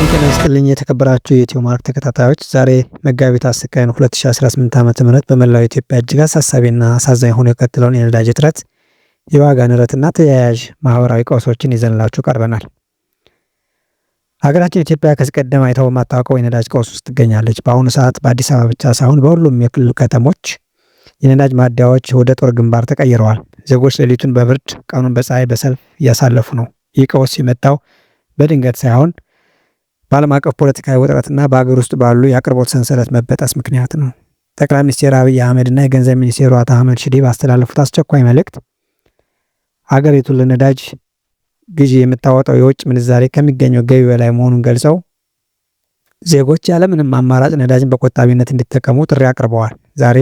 ጤና ይስጥልኝ የተከበራችሁ የኢትዮ ማርክ ተከታታዮች፣ ዛሬ መጋቢት 10 ቀን 2018 ዓ.ም በመላው ኢትዮጵያ እጅግ አሳሳቢና አሳዛኝ ሆኖ የቀጠለውን የነዳጅ እጥረት፣ የዋጋ ንረትና ተያያዥ ማህበራዊ ቀውሶችን ይዘንላችሁ ቀርበናል። ሀገራችን ኢትዮጵያ ከዚህ ቀደም አይታው የማታውቀው የነዳጅ ቀውስ ውስጥ ትገኛለች። በአሁኑ ሰዓት በአዲስ አበባ ብቻ ሳይሆን በሁሉም የክልል ከተሞች የነዳጅ ማደያዎች ወደ ጦር ግንባር ተቀይረዋል። ዜጎች ሌሊቱን በብርድ ቀኑን በፀሐይ በሰልፍ እያሳለፉ ነው። ይህ ቀውስ የመጣው በድንገት ሳይሆን በዓለም አቀፍ ፖለቲካዊ ውጥረትና በአገር ውስጥ ባሉ የአቅርቦት ሰንሰለት መበጠስ ምክንያት ነው። ጠቅላይ ሚኒስትር አብይ አህመድና የገንዘብ ሚኒስቴሩ አቶ አህመድ ሺዴ ባስተላለፉት አስቸኳይ መልእክት ሀገሪቱ ለነዳጅ ግዢ የምታወጣው የውጭ ምንዛሬ ከሚገኘው ገቢ በላይ መሆኑን ገልጸው ዜጎች ያለምንም አማራጭ ነዳጅን በቆጣቢነት እንዲጠቀሙ ጥሪ አቅርበዋል። ዛሬ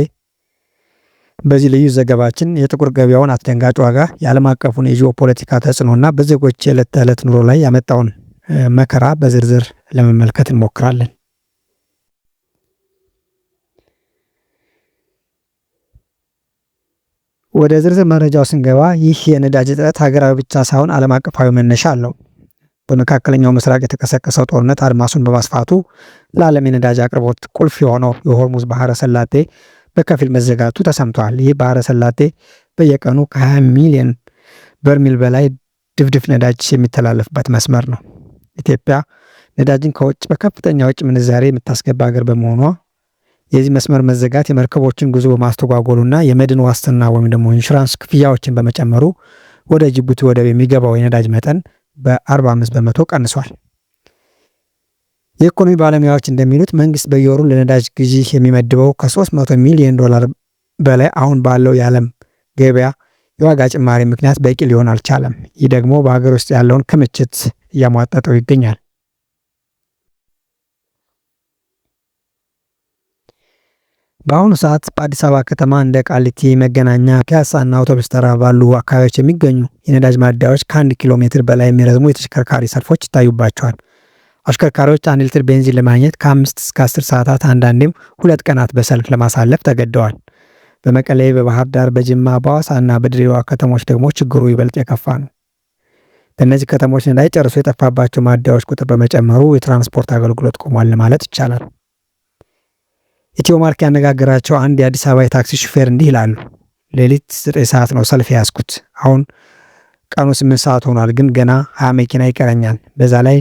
በዚህ ልዩ ዘገባችን የጥቁር ገበያውን አስደንጋጭ ዋጋ፣ የዓለም አቀፉን የጂኦፖለቲካ ተጽዕኖና በዜጎች የዕለት ተዕለት ኑሮ ላይ ያመጣውን መከራ በዝርዝር ለመመልከት እንሞክራለን። ወደ ዝርዝር መረጃው ስንገባ ይህ የነዳጅ እጥረት ሀገራዊ ብቻ ሳይሆን ዓለም አቀፋዊ መነሻ አለው። በመካከለኛው ምስራቅ የተቀሰቀሰው ጦርነት አድማሱን በማስፋቱ ለዓለም የነዳጅ አቅርቦት ቁልፍ የሆነው የሆርሙዝ ባህረ ሰላጤ በከፊል መዘጋቱ ተሰምቷል። ይህ ባህረ ሰላጤ በየቀኑ ከ20 ሚሊዮን በርሜል በላይ ድፍድፍ ነዳጅ የሚተላለፍበት መስመር ነው። ኢትዮጵያ ነዳጅን ከውጭ በከፍተኛ ውጭ ምንዛሬ የምታስገባ ሀገር በመሆኗ የዚህ መስመር መዘጋት የመርከቦችን ጉዞ በማስተጓጎሉና የመድን ዋስትና ወይም ደግሞ ኢንሹራንስ ክፍያዎችን በመጨመሩ ወደ ጅቡቲ ወደብ የሚገባው የነዳጅ መጠን በ45 በመቶ ቀንሷል። የኢኮኖሚ ባለሙያዎች እንደሚሉት መንግስት በየወሩ ለነዳጅ ግዢ የሚመድበው ከ300 ሚሊዮን ዶላር በላይ አሁን ባለው የዓለም ገበያ የዋጋ ጭማሪ ምክንያት በቂ ሊሆን አልቻለም። ይህ ደግሞ በሀገር ውስጥ ያለውን ክምችት እያሟጠጠው ይገኛል። በአሁኑ ሰዓት በአዲስ አበባ ከተማ እንደ ቃሊቲ፣ መገናኛ፣ ፒያሳና አውቶቡስ ተራ ባሉ አካባቢዎች የሚገኙ የነዳጅ ማደያዎች ከ1 ኪሎ ሜትር በላይ የሚረዝሙ የተሽከርካሪ ሰልፎች ይታዩባቸዋል። አሽከርካሪዎች 1 ሊትር ቤንዚን ለማግኘት ከ5 እስከ 10 ሰዓታት አንዳንዴም 2 ቀናት በሰልፍ ለማሳለፍ ተገደዋል። በመቀሌ፣ በባህር ዳር፣ በጅማ፣ በሐዋሳና በድሬዳዋ ከተሞች ደግሞ ችግሩ ይበልጥ የከፋ ነው። በእነዚህ ከተሞች ነዳጅ ጨርሶ የጠፋባቸው ማደያዎች ቁጥር በመጨመሩ የትራንስፖርት አገልግሎት ቆሟል ማለት ይቻላል። ኢትዮ ማርክ ያነጋገራቸው አንድ የአዲስ አበባ የታክሲ ሹፌር እንዲህ ይላሉ። ሌሊት 9 ሰዓት ነው ሰልፍ ያዝኩት። አሁን ቀኑ 8 ሰዓት ሆኗል፣ ግን ገና 20 መኪና ይቀረኛል። በዛ ላይ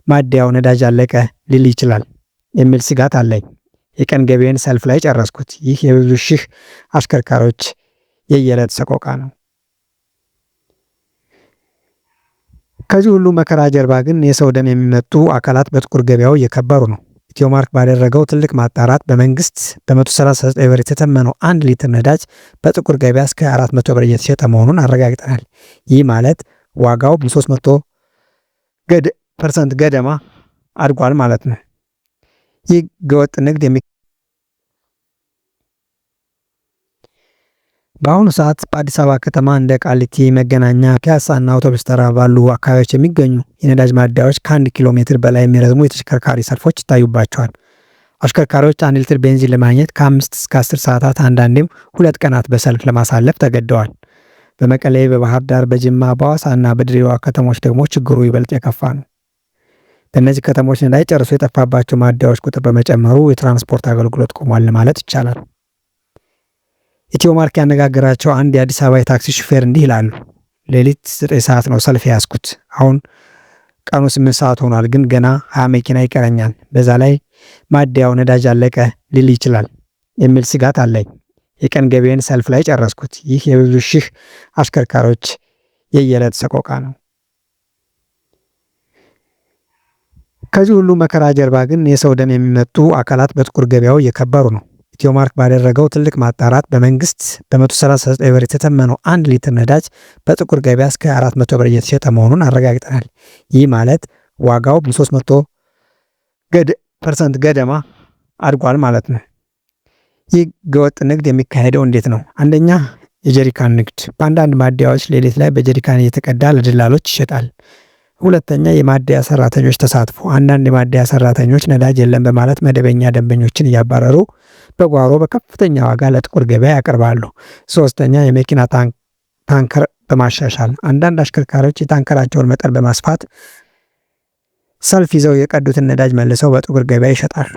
ማደያው ነዳጅ አለቀ ሊል ይችላል የሚል ስጋት አለኝ። የቀን ገቢዬን ሰልፍ ላይ ጨረስኩት። ይህ የብዙ ሺህ አሽከርካሪዎች የየዕለት ሰቆቃ ነው። ከዚህ ሁሉ መከራ ጀርባ ግን የሰው ደም የሚመጡ አካላት በጥቁር ገበያው እየከበሩ ነው። ኢትዮ ማርክ ባደረገው ትልቅ ማጣራት በመንግስት በ139 ብር የተተመነው 1 ሊትር ነዳጅ በጥቁር ገበያ እስከ 400 ብር እየተሸጠ መሆኑን አረጋግጠናል። ይህ ማለት ዋጋው በ300% ገደማ አድጓል ማለት ነው። ይህ ህገወጥ ንግድ በአሁኑ ሰዓት በአዲስ አበባ ከተማ እንደ ቃሊቲ፣ መገናኛ፣ ፒያሳና አውቶቡስ ተራ ባሉ አካባቢዎች የሚገኙ የነዳጅ ማደያዎች ከ1 ኪሎ ሜትር በላይ የሚረዝሙ የተሽከርካሪ ሰልፎች ይታዩባቸዋል። አሽከርካሪዎች 1 ሊትር ቤንዚን ለማግኘት ከ5 እስከ 10 ሰዓታት አንዳንዴም 2 ቀናት በሰልፍ ለማሳለፍ ተገደዋል። በመቀሌ፣ በባህር ዳር፣ በጅማ፣ በሐዋሳና በድሬዳዋ ከተሞች ደግሞ ችግሩ ይበልጥ የከፋ ነው። በእነዚህ ከተሞች ነዳጅ ጨርሶ የጠፋባቸው ማደያዎች ቁጥር በመጨመሩ የትራንስፖርት አገልግሎት ቆሟል ማለት ይቻላል። ኢትዮ ማርክ ያነጋገራቸው አንድ የአዲስ አበባ የታክሲ ሹፌር እንዲህ ይላሉ። ሌሊት 9 ሰዓት ነው ሰልፍ ያዝኩት። አሁን ቀኑ 8 ሰዓት ሆኗል፣ ግን ገና 20 መኪና ይቀረኛል። በዛ ላይ ማደያው ነዳጅ አለቀ ሊል ይችላል የሚል ስጋት አለኝ። የቀን ገቢዬን ሰልፍ ላይ ጨረስኩት። ይህ የብዙ ሺህ አሽከርካሪዎች የየዕለት ሰቆቃ ነው። ከዚህ ሁሉ መከራ ጀርባ ግን የሰው ደም የሚመጡ አካላት በጥቁር ገበያው እየከበሩ ነው። ኢትዮ ማርክ ባደረገው ትልቅ ማጣራት በመንግስት በ139 ብር የተተመነው 1 ሊትር ነዳጅ በጥቁር ገበያ እስከ 400 ብር እየተሸጠ መሆኑን አረጋግጠናል። ይህ ማለት ዋጋው በ300% ገደማ አድጓል ማለት ነው። ይህ ህገወጥ ንግድ የሚካሄደው እንዴት ነው? አንደኛ፣ የጀሪካን ንግድ። በአንዳንድ ማደያዎች ሌሊት ላይ በጀሪካን እየተቀዳ ለደላሎች ይሸጣል። ሁለተኛ፣ የማደያ ሰራተኞች ተሳትፎ። አንዳንድ የማደያ ሰራተኞች ነዳጅ የለም በማለት መደበኛ ደንበኞችን እያባረሩ በጓሮ በከፍተኛ ዋጋ ለጥቁር ገበያ ያቀርባሉ። ሶስተኛ፣ የመኪና ታንከር በማሻሻል አንዳንድ አሽከርካሪዎች የታንከራቸውን መጠን በማስፋት ሰልፍ ይዘው የቀዱትን ነዳጅ መልሰው በጥቁር ገበያ ይሸጣሉ።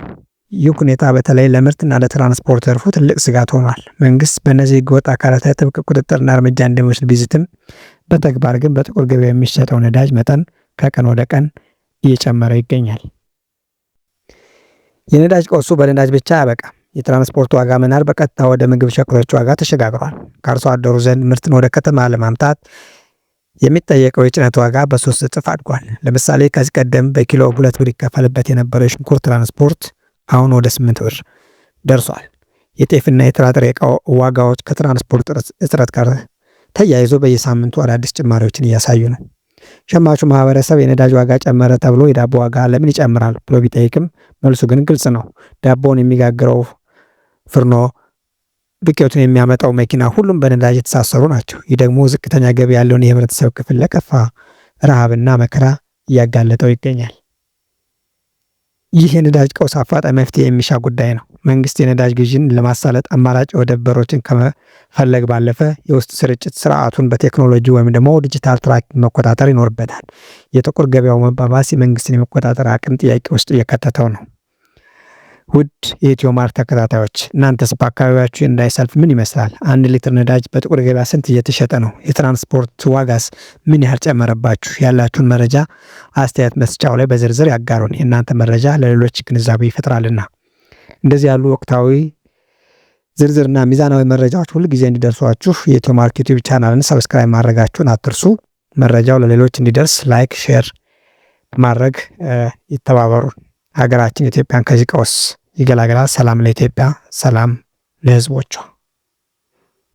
ይህ ሁኔታ በተለይ ለምርትና ለትራንስፖርት ዘርፉ ትልቅ ስጋት ሆኗል። መንግስት በእነዚህ ህገወጥ አካላት ላይ ጥብቅ ቁጥጥርና እርምጃ እንደሚወስድ ቢዝትም በተግባር ግን በጥቁር ገበያ የሚሸጠው ነዳጅ መጠን ከቀን ወደ ቀን እየጨመረ ይገኛል። የነዳጅ ቀውሱ በነዳጅ ብቻ አያበቃም። የትራንስፖርት ዋጋ መናር በቀጥታ ወደ ምግብ ሸቀጦች ዋጋ ተሸጋግሯል። ከአርሶ አደሩ ዘንድ ምርትን ወደ ከተማ ለማምጣት የሚጠየቀው የጭነት ዋጋ በ3 እጥፍ አድጓል። ለምሳሌ ከዚህ ቀደም በኪሎ 2 ብር ይከፈልበት የነበረው የሽንኩርት ትራንስፖርት አሁን ወደ 8 ብር ደርሷል። የጤፍና የጥራጥሬ ዕቃ ዋጋዎች ከትራንስፖርት እጥረት ጋር ተያይዞ በየሳምንቱ አዳዲስ ጭማሪዎችን እያሳዩ ነው። ሸማቹ ማህበረሰብ የነዳጅ ዋጋ ጨመረ ተብሎ የዳቦ ዋጋ ለምን ይጨምራል ብሎ ቢጠይቅም መልሱ ግን ግልጽ ነው። ዳቦውን የሚጋግረው ፍርኖ፣ ዱቄቱን የሚያመጣው መኪና ሁሉም በነዳጅ የተሳሰሩ ናቸው። ይህ ደግሞ ዝቅተኛ ገቢ ያለውን የህብረተሰብ ክፍል ለከፋ ረሃብና መከራ እያጋለጠው ይገኛል። ይህ የነዳጅ ቀውስ አፋጣኝ መፍትሄ የሚሻ ጉዳይ ነው። መንግስት የነዳጅ ግዥን ለማሳለጥ አማራጭ የወደብ በሮችን ከመፈለግ ባለፈ የውስጥ ስርጭት ስርዓቱን በቴክኖሎጂ ወይም ደግሞ ዲጂታል ትራኪንግ መቆጣጠር ይኖርበታል። የጥቁር ገበያው መባባስ የመንግስትን የመቆጣጠር አቅም ጥያቄ ውስጥ እየከተተው ነው። ውድ የኢትዮ ማርት ተከታታዮች፣ እናንተስ በአካባቢያችሁ የነዳጅ ሰልፍ ምን ይመስላል? 1 ሊትር ነዳጅ በጥቁር ገበያ ስንት እየተሸጠ ነው? የትራንስፖርት ዋጋስ ምን ያህል ጨመረባችሁ? ያላችሁን መረጃ አስተያየት መስጫው ላይ በዝርዝር ያጋሩን። የእናንተ መረጃ ለሌሎች ግንዛቤ ይፈጥራልና። እንደዚህ ያሉ ወቅታዊ ዝርዝርና ሚዛናዊ መረጃዎች ሁሉ ጊዜ እንዲደርሷችሁ የኢትዮ ማርት ዩቲዩብ ቻናልን ሰብስክራይብ ማድረጋችሁን አትርሱ። መረጃው ለሌሎች እንዲደርስ ላይክ፣ ሼር ማድረግ ይተባበሩ። ሀገራችን ኢትዮጵያን ከዚህ ቀውስ ይገላገላል። ሰላም ለኢትዮጵያ፣ ሰላም ለሕዝቦቿ።